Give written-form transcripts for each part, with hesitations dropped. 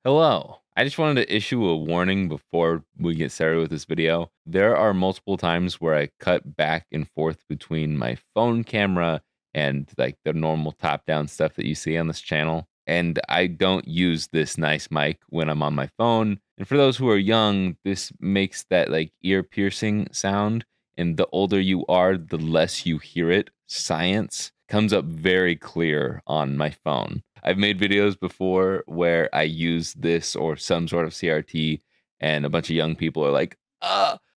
Hello. I just wanted to issue a warning before we get started with this video. There are multiple times where I cut back and forth between my phone camera and like the normal top-down stuff that you see on this channel. And I don't use this nice mic when I'm on my phone. And for those who are young, this makes that like ear piercing sound. And the older you are, the less you hear it. Science comes up very clear on my phone. I've made videos before where I use this or some sort of CRT, and a bunch of young people are like,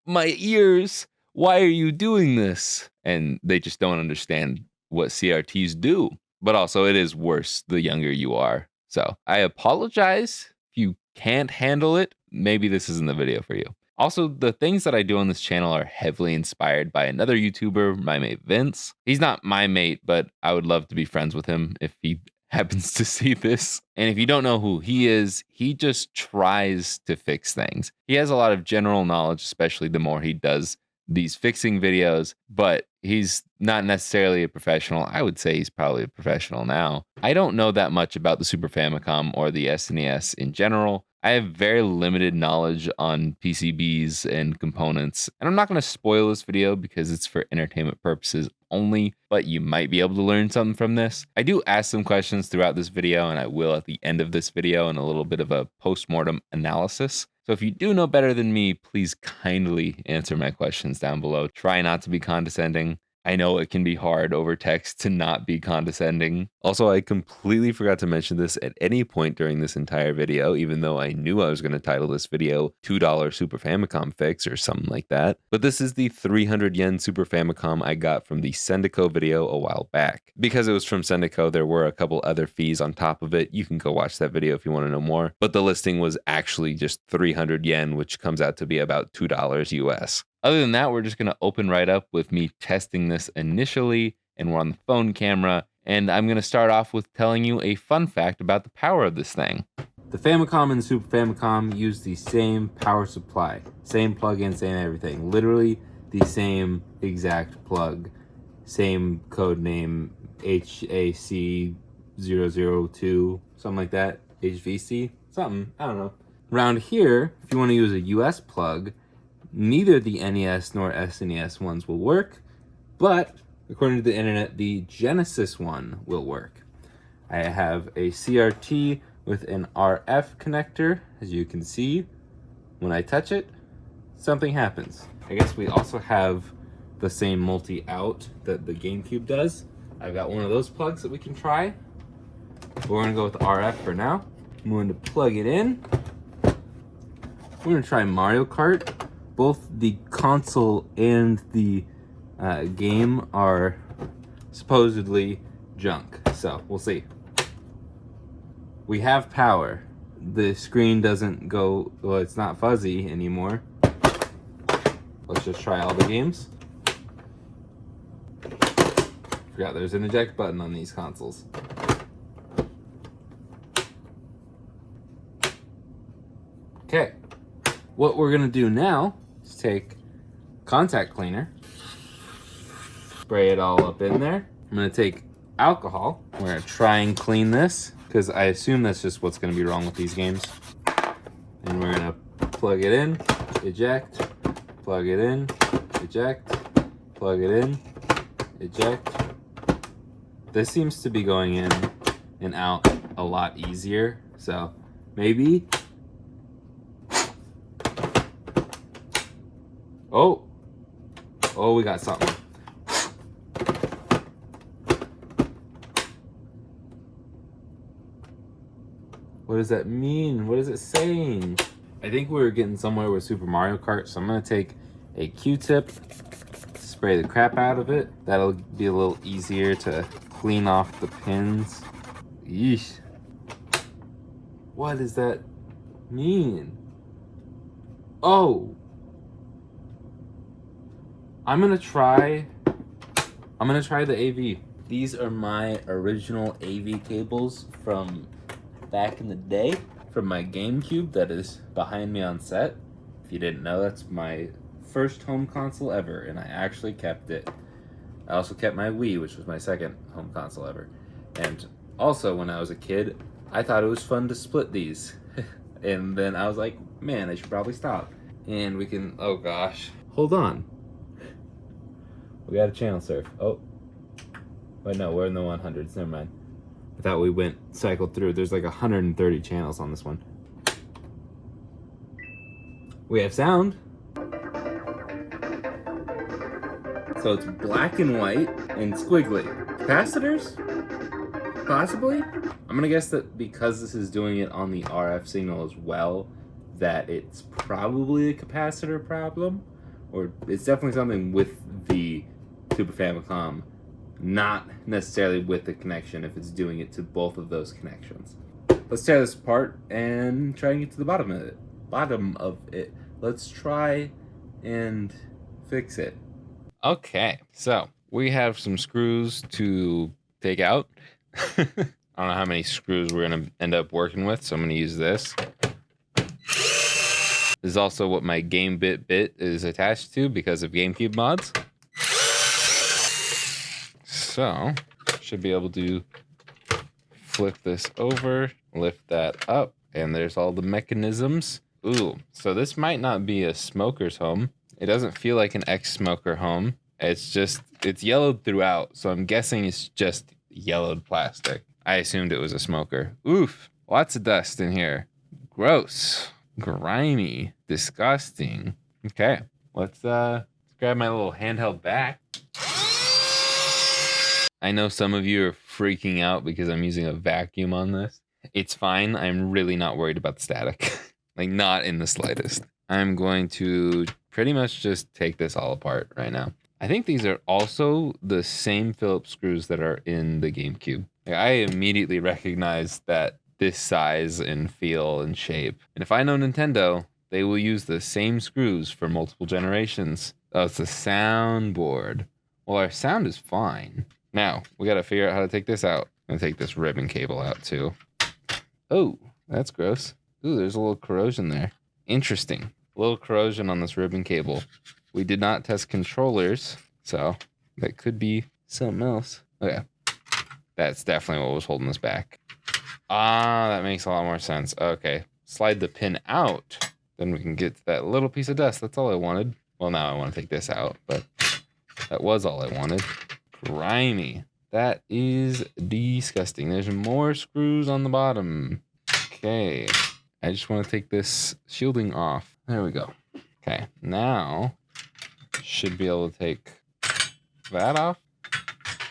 my ears, why are you doing this? And they just don't understand what CRTs do. But also, it is worse the younger you are. So I apologize if you can't handle it. Maybe this isn't the video for you. Also, the things that I do on this channel are heavily inspired by another YouTuber, my mate Vince. He's not my mate, but I would love to be friends with him if he happens to see this. And if you don't know who he is, he just tries to fix things. He has a lot of general knowledge, especially the more he does these fixing videos, but he's not necessarily a professional. I would say he's probably a professional now. I don't know that much about the Super Famicom or the SNES in general. I have very limited knowledge on PCBs and components, and I'm not going to spoil this video because it's for entertainment purposes only, but you might be able to learn something from this. I do ask some questions throughout this video, and I will at the end of this video in a little bit of a post-mortem analysis. So if you do know better than me, please kindly answer my questions down below. Try not to be condescending. I know it can be hard over text to not be condescending. Also, I completely forgot to mention this at any point during this entire video, even though I knew I was going to title this video $2 Super Famicom Fix or something like that. But this is the 300 yen Super Famicom I got from the Sendico video a while back. Because it was from Sendico, there were a couple other fees on top of it. You can go watch that video if you want to know more. But the listing was actually just 300 yen, which comes out to be about $2 US. Other than that, we're just going to open right up with me testing this initially, and we're on the phone camera, and I'm going to start off with telling you a fun fact about the power of this thing. The Famicom and the Super Famicom use the same power supply, same plug-in, same everything, literally the same exact plug, same code name, HAC002, something like that, HVC, something, I don't know. Around here, if you want to use a US plug, neither the NES nor SNES ones will work, but according to the internet, the Genesis one will work. I have a CRT with an RF connector. As you can see, when I touch it, something happens. I guess we also have the same multi-out that the GameCube does. I've got one of those plugs that we can try. We're gonna go with RF for now. I'm going to plug it in. We're gonna try Mario Kart. Both the console and the game are supposedly junk, so we'll see. We have power. The screen doesn't go, well, it's not fuzzy anymore. Let's just try all the games. Forgot there's an eject button on these consoles. Okay, what we're gonna do now is take contact cleaner, spray it all up in there. I'm gonna take alcohol. We're gonna try and clean this because I assume that's just what's gonna be wrong with these games. And we're gonna plug it in, eject, plug it in, eject, plug it in, eject. This seems to be going in and out a lot easier, so maybe. Oh, we got something. What does that mean? What is it saying? I think we were getting somewhere with Super Mario Kart, so I'm gonna take a Q-tip, spray the crap out of it. That'll be a little easier to clean off the pins. Yeesh. What does that mean? Oh. I'm gonna try the AV. These are my original AV cables from back in the day, from my GameCube that is behind me on set. If you didn't know, that's my first home console ever, and I actually kept it. I also kept my Wii, which was my second home console ever. And also, when I was a kid, I thought it was fun to split these And then I was like, man, I should probably stop. And we can, oh gosh. Hold on. We got a channel surf. Oh. Wait, no, we're in the 100s. Never mind. I thought we cycled through. There's like 130 channels on this one. We have sound. So it's black and white and squiggly. Capacitors? Possibly? I'm gonna guess that because this is doing it on the RF signal as well, that it's probably a capacitor problem, or it's definitely something with the Super Famicom, not necessarily with the connection if it's doing it to both of those connections. Let's tear this apart and try and get to the bottom of it. Let's try and fix it. Okay, so we have some screws to take out. I don't know how many screws we're gonna end up working with, so I'm gonna use this. This is also what my game bit is attached to because of GameCube mods. So, should be able to flip this over, lift that up, and there's all the mechanisms. Ooh, so this might not be a smoker's home. It doesn't feel like an ex-smoker home. It's yellowed throughout, so I'm guessing it's just yellowed plastic. I assumed it was a smoker. Oof, lots of dust in here. Gross, grimy, disgusting. Okay, let's grab my little handheld back. I know some of you are freaking out because I'm using a vacuum on this. It's fine, I'm really not worried about the static. Like, not in the slightest. I'm going to pretty much just take this all apart right now. I think these are also the same Phillips screws that are in the GameCube. Like, I immediately recognized that this size and feel and shape. And if I know Nintendo, they will use the same screws for multiple generations. Oh, it's a soundboard. Well, our sound is fine. Now, we gotta figure out how to take this out. I'm gonna take this ribbon cable out too. Oh, that's gross. Ooh, there's a little corrosion there. Interesting. A little corrosion on this ribbon cable. We did not test controllers, so that could be something else. Okay. That's definitely what was holding us back. Ah, that makes a lot more sense. Okay. Slide the pin out. Then we can get to that little piece of dust. That's all I wanted. Well, now I want to take this out, but that was all I wanted. Grimy. That is disgusting. There's more screws on the bottom. Okay. I just want to take this shielding off. There we go. Okay. Now, should be able to take that off.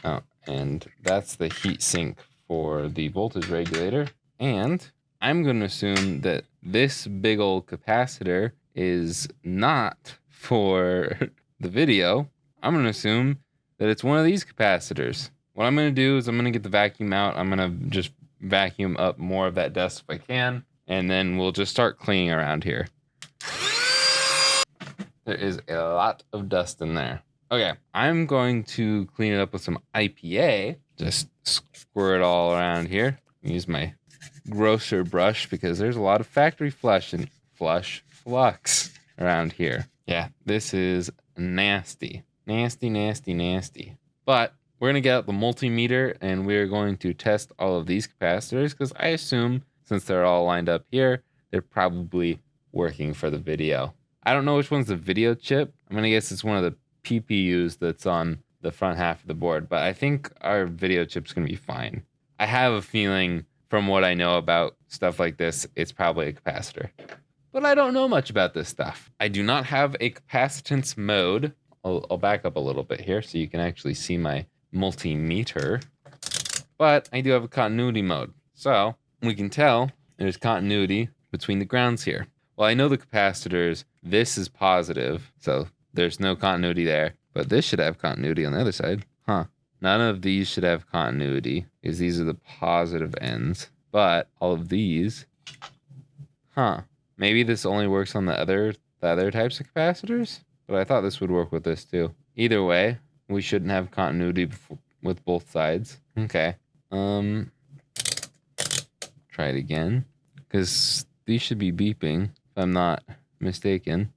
Oh, and that's the heat sink for the voltage regulator. And I'm going to assume that this big old capacitor is not for the video. I'm going to assume that it's one of these capacitors. What I'm going to do is I'm going to get the vacuum out. I'm going to just vacuum up more of that dust if I can. And then we'll just start cleaning around here. There is a lot of dust in there. Okay, I'm going to clean it up with some IPA. Just squirt it all around here. Use my grosser brush because there's a lot of factory flux around here. Yeah, this is nasty. Nasty, nasty, nasty. But we're going to get out the multimeter and we're going to test all of these capacitors because I assume since they're all lined up here, they're probably working for the video. I don't know which one's the video chip. I'm going to guess it's one of the PPUs that's on the front half of the board, but I think our video chip's going to be fine. I have a feeling from what I know about stuff like this, it's probably a capacitor. But I don't know much about this stuff. I do not have a capacitance mode. I'll back up a little bit here so you can actually see my multimeter. But I do have a continuity mode. So we can tell there's continuity between the grounds here. Well, I know the capacitors, this is positive, so there's no continuity there. But this should have continuity on the other side. Huh. None of these should have continuity because these are the positive ends. But all of these, huh. Maybe this only works on the other types of capacitors? But I thought this would work with this too. Either way, we shouldn't have continuity with both sides. Okay. Try it again. Because these should be beeping, if I'm not mistaken.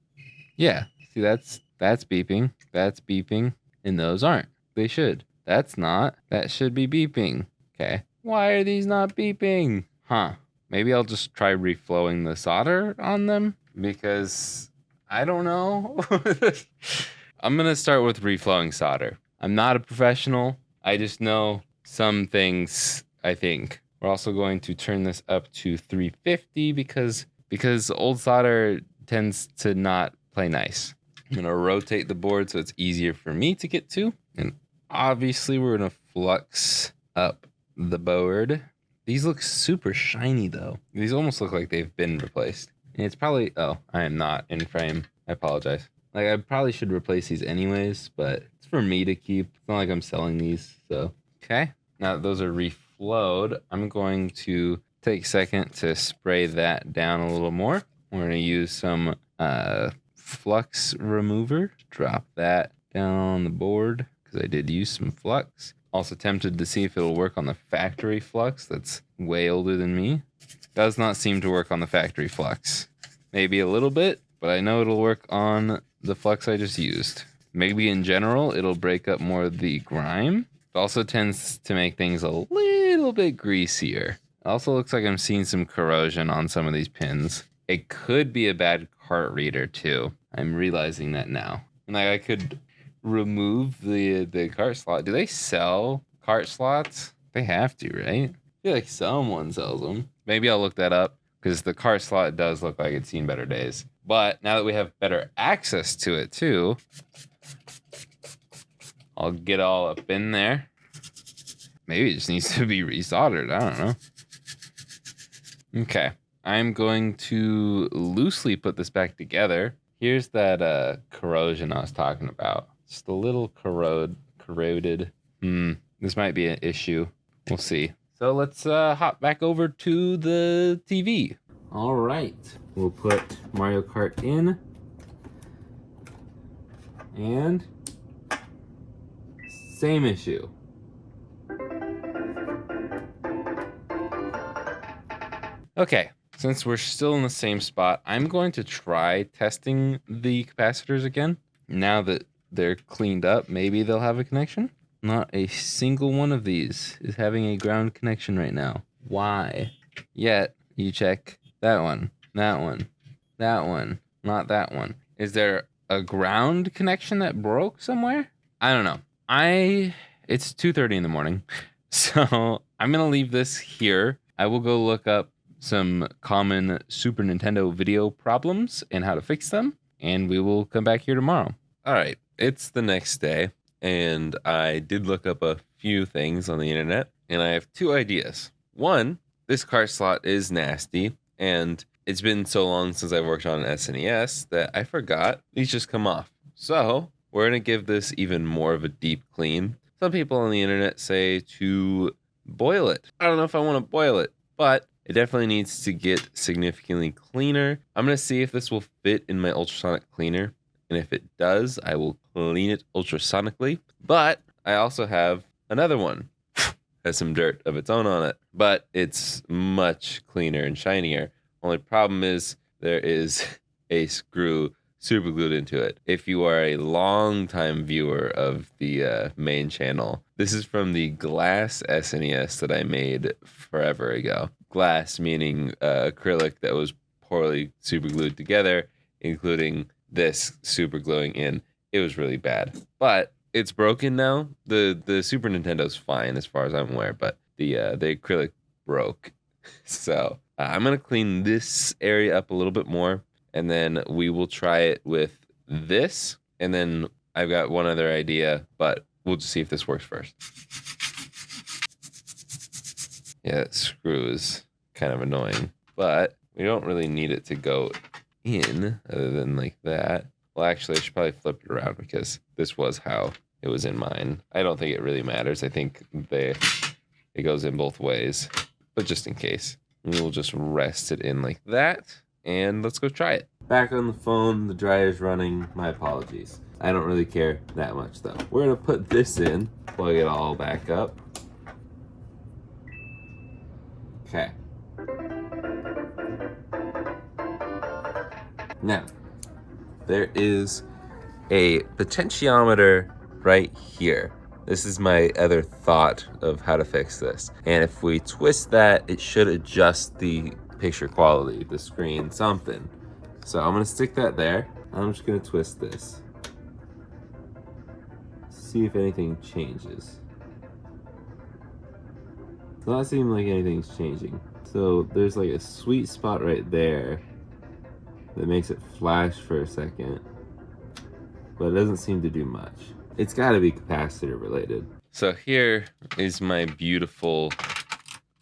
Yeah. See, that's beeping. That's beeping. And those aren't. They should. That's not. That should be beeping. Okay. Why are these not beeping? Huh. Maybe I'll just try reflowing the solder on them because I don't know. I'm going to start with reflowing solder. I'm not a professional. I just know some things, I think. We're also going to turn this up to 350 because old solder tends to not play nice. I'm going to rotate the board so it's easier for me to get to. And obviously we're going to flux up the board. These look super shiny though. These almost look like they've been replaced. And it's probably, oh, I am not in frame. I apologize. Like I probably should replace these anyways, but it's for me to keep. It's not like I'm selling these, so. Okay, now that those are reflowed, I'm going to take a second to spray that down a little more. We're gonna use some flux remover. Drop that down on the board because I did use some flux. Also tempted to see if it'll work on the factory flux that's way older than me. Does not seem to work on the factory flux. Maybe a little bit, but I know it'll work on the flux I just used. Maybe in general, it'll break up more of the grime. It also tends to make things a little bit greasier. It also looks like I'm seeing some corrosion on some of these pins. It could be a bad cart reader too. I'm realizing that now. And like I could remove the cart slot. Do they sell cart slots? They have to, right? I feel like someone sells them. Maybe I'll look that up because the cart slot does look like it's seen better days. But now that we have better access to it too, I'll get all up in there. Maybe it just needs to be resoldered. I don't know. Okay. I'm going to loosely put this back together. Here's that corrosion I was talking about. Just a little corroded. This might be an issue. We'll see. So let's hop back over to the TV. All right. We'll put Mario Kart in. And same issue. Okay. Since we're still in the same spot, I'm going to try testing the capacitors again. Now that they're cleaned up, maybe they'll have a connection. Not a single one of these is having a ground connection right now. Why? Yet, you check that one, that one, that one, not that one. Is there a ground connection that broke somewhere? I don't know. It's 2:30 in the morning, so I'm gonna leave this here. I will go look up some common Super Nintendo video problems and how to fix them, and we will come back here tomorrow. All right, it's the next day, and I did look up a few things on the internet, and I have two ideas. One, this cart slot is nasty, and it's been so long since I've worked on an SNES that I forgot these just come off. So we're gonna give this even more of a deep clean. Some people on the internet say to boil it. I don't know if I want to boil it, but it definitely needs to get significantly cleaner. I'm going to see if this will fit in my ultrasonic cleaner. And if it does, I will clean it ultrasonically. But I also have another one. Has some dirt of its own on it. But it's much cleaner and shinier. Only problem is there is a screw super glued into it. If you are a long-time viewer of the main channel, this is from the glass SNES that I made forever ago. Glass meaning acrylic that was poorly super glued together, including this super gluing in. It was really bad, but it's broken now. The Super Nintendo's fine as far as I'm aware, but the acrylic broke. So I'm gonna clean this area up a little bit more, and then we will try it with this. And then I've got one other idea, but we'll just see if this works first. Yeah, that screw is kind of annoying, but we don't really need it to go in other than like that. Well, actually, I should probably flip it around because this was how it was in mine. I don't think it really matters. I think it goes in both ways, but just in case, we will just rest it in like that, and let's go try it. Back on the phone, the dryer's running. My apologies. I don't really care that much though. We're gonna put this in, plug it all back up. Okay. Now, there is a potentiometer right here. This is my other thought of how to fix this. And if we twist that, it should adjust the picture quality, the screen, something. So I'm gonna stick that there. I'm just gonna twist this. See if anything changes. It's not seeming like anything's changing. So there's like a sweet spot right there that makes it flash for a second, but it doesn't seem to do much. It's gotta be capacitor related. So here is my beautiful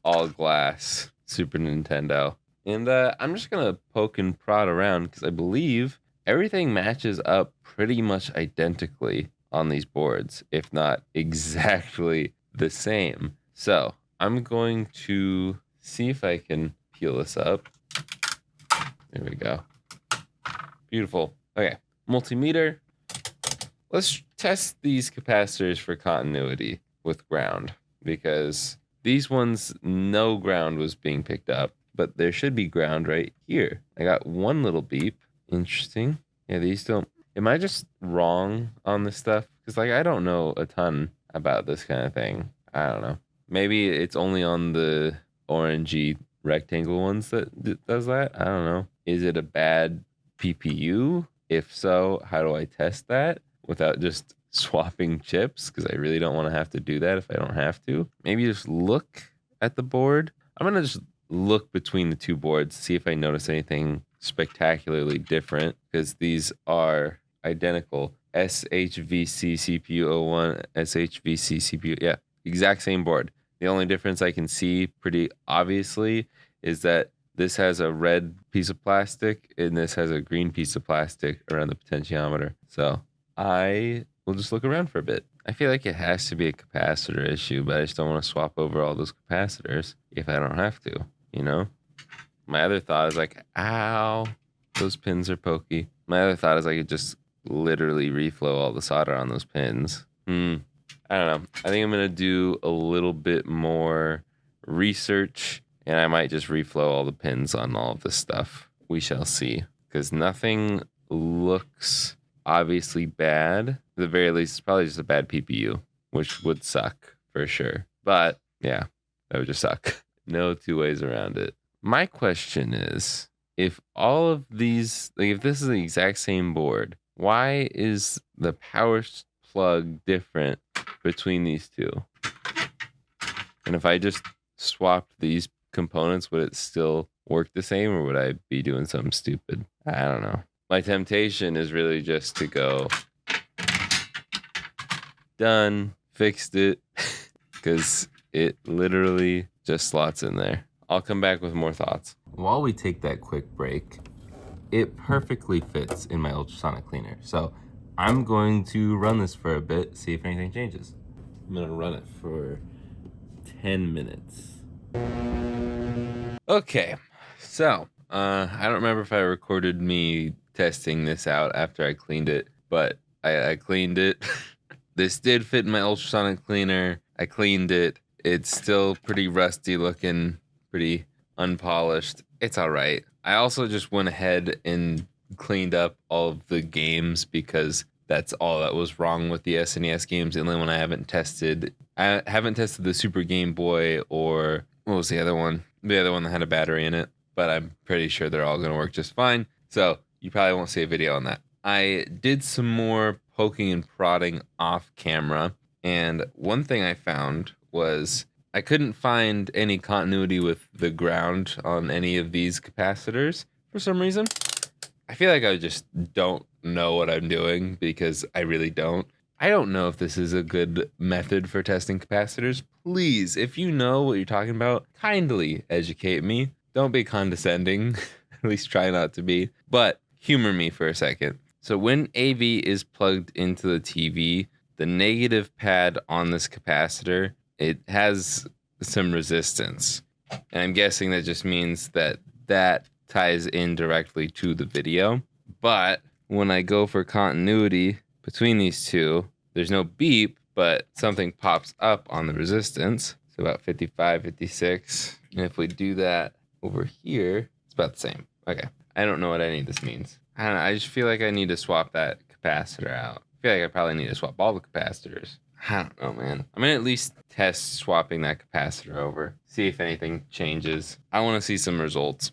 all glass Super Nintendo. And I'm just gonna poke and prod around because I believe everything matches up pretty much identically on these boards, if not exactly the same. So I'm going to see if I can peel this up. There we go. Beautiful. Okay, multimeter. Let's test these capacitors for continuity with ground, because these ones, no ground was being picked up, but there should be ground right here. I got one little beep. Interesting. Yeah, these don't. Am I just wrong on this stuff? Because like I don't know a ton about this kind of thing. I don't know. Maybe it's only on the orangey rectangle ones that does that. I don't know. Is it a bad PPU? If so, how do I test that without just swapping chips? Because I really don't want to have to do that if I don't have to. Maybe just look at the board. I'm going to just look between the two boards, see if I notice anything spectacularly different, because these are identical. SHVC CPU 01, SHVC CPU, yeah, exact same board. The only difference I can see pretty obviously is that this has a red piece of plastic and this has a green piece of plastic around the potentiometer. So I will just look around for a bit. I feel like it has to be a capacitor issue, but I just don't want to swap over all those capacitors if I don't have to, you know? My other thought is like, ow, those pins are pokey. My other thought is I could just literally reflow all the solder on those pins. I don't know. I think I'm going to do a little bit more research, and I might just reflow all the pins on all of this stuff. We shall see, because nothing looks obviously bad. At the very least, it's probably just a bad PPU, which would suck for sure. But yeah, that would just suck. No two ways around it. My question is, if all of these, like if this is the exact same board, why is the power plug different between these two? And if I just swapped these components, would it still work the same, or would I be doing something stupid? I don't know. My temptation is really just to go, done, fixed it, because it literally just slots in there. I'll come back with more thoughts. While we take that quick break, it perfectly fits in my ultrasonic cleaner. So I'm going to run this for a bit, see if anything changes. I'm gonna run it for 10 minutes. Okay, so I don't remember if I recorded me testing this out after I cleaned it, but I cleaned it. This did fit in my ultrasonic cleaner. I cleaned it. It's still pretty rusty looking, pretty unpolished. It's all right. I also just went ahead and cleaned up all of the games because that's all that was wrong with the SNES games. The only one I haven't tested the Super Game Boy, or what was the other one? The other one that had a battery in it, but I'm pretty sure they're all going to work just fine. So you probably won't see a video on that. I did some more poking and prodding off camera, and one thing I found was I couldn't find any continuity with the ground on any of these capacitors for some reason. I feel like I just don't know what I'm doing, because I really don't. I don't know if this is a good method for testing capacitors. Please, if you know what you're talking about, kindly educate me. Don't be condescending. At least try not to be. But humor me for a second. So when AV is plugged into the TV, the negative pad on this capacitor, it has some resistance. And I'm guessing that just means that that ties in directly to the video. But when I go for continuity between these two, there's no beep, but something pops up on the resistance. So about 55, 56. And if we do that over here, it's about the same. Okay. I don't know what any of this means. I just feel like I need to swap that capacitor out. I feel like I probably need to swap all the capacitors. I don't know, man. I'm gonna at least test swapping that capacitor over, see if anything changes. I want to see some results.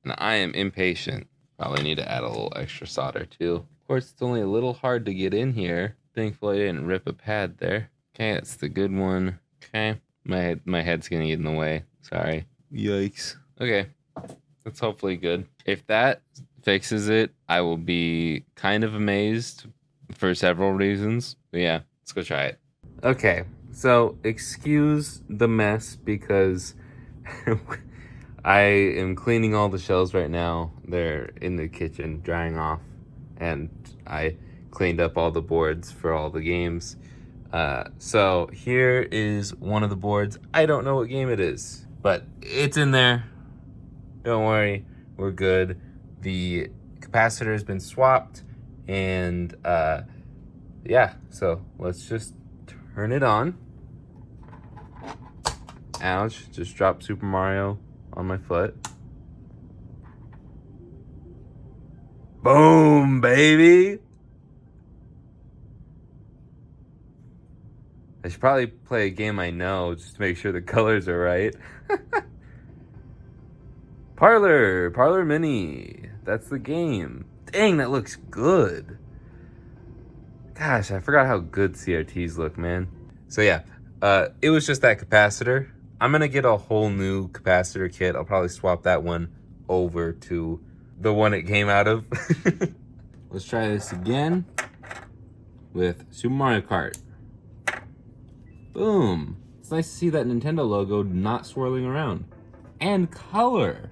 And I am impatient. Probably need to add a little extra solder too. Of course, it's only a little hard to get in here. Thankfully, I didn't rip a pad there. Okay, that's the good one. Okay, my head's gonna get in the way. Sorry. Yikes. Okay, that's hopefully good. If that fixes it, I will be kind of amazed for several reasons. But yeah, let's go try it. Okay, so excuse the mess because I am cleaning all the shelves right now. They're in the kitchen drying off, and I cleaned up all the boards for all the games. So here is one of the boards. I don't know what game it is, but it's in there. Don't worry, we're good. The capacitor has been swapped, and yeah, so let's just turn it on. Ouch, just dropped Super Mario on my foot. Boom, baby! I should probably play a game I know just to make sure the colors are right. Parlor Mini. That's the game. Dang, that looks good. Gosh, I forgot how good CRTs look, man. So yeah, it was just that capacitor. I'm gonna get a whole new capacitor kit. I'll probably swap that one over to the one it came out of. Let's try this again with Super Mario Kart. Boom. It's nice to see that Nintendo logo not swirling around. And color.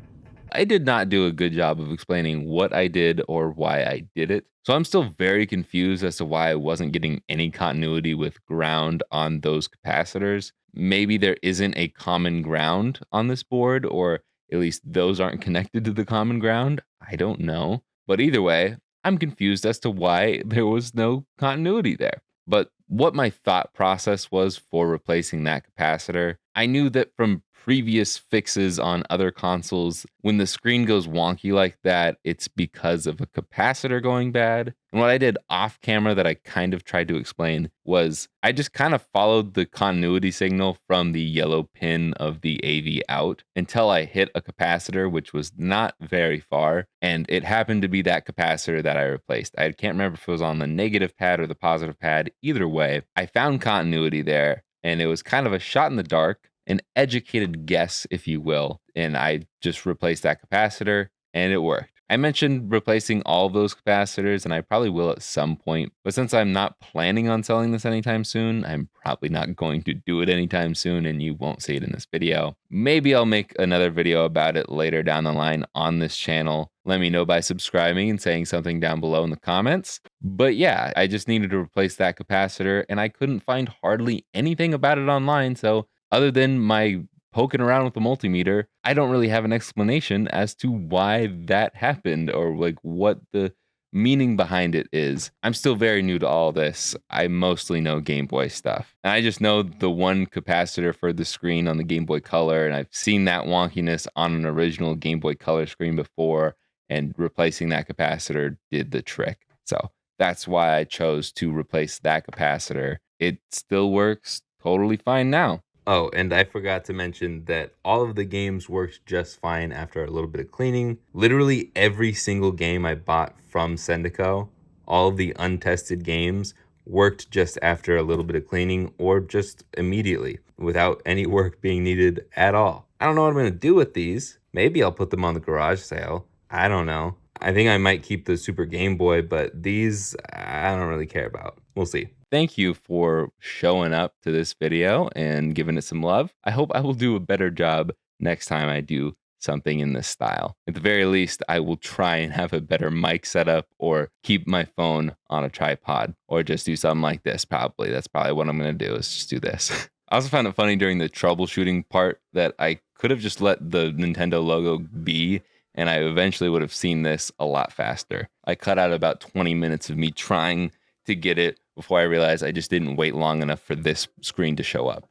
I did not do a good job of explaining what I did or why I did it. So I'm still very confused as to why I wasn't getting any continuity with ground on those capacitors. Maybe there isn't a common ground on this board, or at least those aren't connected to the common ground. I don't know. But either way, I'm confused as to why there was no continuity there. But what my thought process was for replacing that capacitor, I knew that from previous fixes on other consoles, when the screen goes wonky like that, it's because of a capacitor going bad. And what I did off camera that I kind of tried to explain was I just kind of followed the continuity signal from the yellow pin of the AV out until I hit a capacitor, which was not very far. And it happened to be that capacitor that I replaced. I can't remember if it was on the negative pad or the positive pad. Either way, I found continuity there, and it was kind of a shot in the dark, an educated guess, if you will. And I just replaced that capacitor, and it worked. I mentioned replacing all of those capacitors, and I probably will at some point. But since I'm not planning on selling this anytime soon, I'm probably not going to do it anytime soon, and you won't see it in this video. Maybe I'll make another video about it later down the line on this channel. Let me know by subscribing and saying something down below in the comments. But yeah, I just needed to replace that capacitor, and I couldn't find hardly anything about it online, so other than my poking around with the multimeter, I don't really have an explanation as to why that happened or like what the meaning behind it is. I'm still very new to all this. I mostly know Game Boy stuff. And I just know the one capacitor for the screen on the Game Boy Color, and I've seen that wonkiness on an original Game Boy Color screen before, and replacing that capacitor did the trick. So that's why I chose to replace that capacitor. It still works totally fine now. Oh, and I forgot to mention that all of the games worked just fine after a little bit of cleaning. Literally every single game I bought from Sendico, all of the untested games, worked just after a little bit of cleaning or just immediately without any work being needed at all. I don't know what I'm going to do with these. Maybe I'll put them on the garage sale. I don't know. I think I might keep the Super Game Boy, but these I don't really care about. We'll see. Thank you for showing up to this video and giving it some love. I hope I will do a better job next time I do something in this style. At the very least, I will try and have a better mic setup or keep my phone on a tripod or just do something like this probably. That's probably what I'm going to do is just do this. I also found it funny during the troubleshooting part that I could have just let the Nintendo logo be, and I eventually would have seen this a lot faster. I cut out about 20 minutes of me trying to get it before I realized I just didn't wait long enough for this screen to show up.